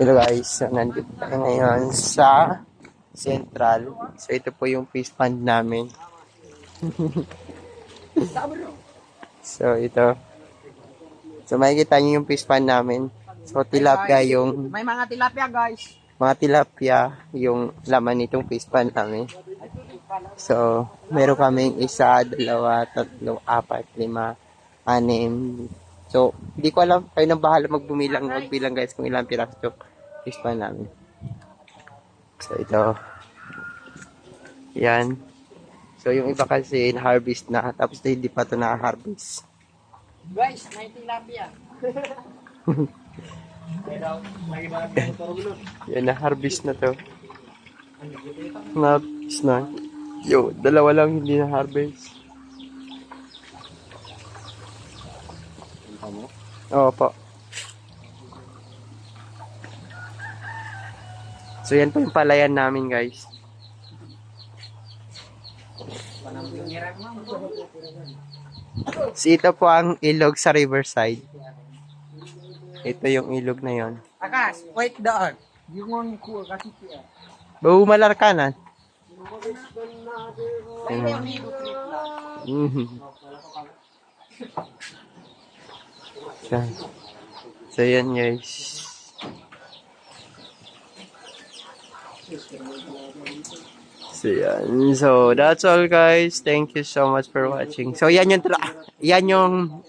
Hello guys, so nandito tayo ngayon sa Central. So ito po yung fish pond namin. So ito. So makikita niyo yung fish pond namin. So tilapia yung May mga tilapia guys. mga tilapia yung laman nitong fish pond namin. So meron kaming isa, dalawa, tatlo, apat, lima, anim. So hindi ko alam, kayo nang bahala magbilang guys kung ilang piraso yung fish pond namin. So ito. Yan. So yung iba kasi na-harvest na, tapos hindi pa ito na-harvest. Guys, may tilapia. Yan, na-harvest na to. Na-harvest na. Yo, dalawa lang hindi na-harvest. Opo. So yan po yung palayan namin guys. So ito po ang ilog sa Riverside. Ito yung ilog na yon. Akas, wait doon. Yung kuha kasi siya. Bumalar kanan. So yan guys. So yan. So that's all guys. Thank you so much for watching. So yan yung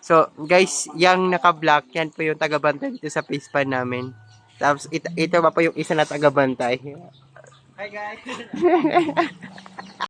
so guys, yung naka-black, yan po yung taga-bantay dito sa fish pond namin. Tapos ito pa po yung isa na taga-bantay. Hi guys.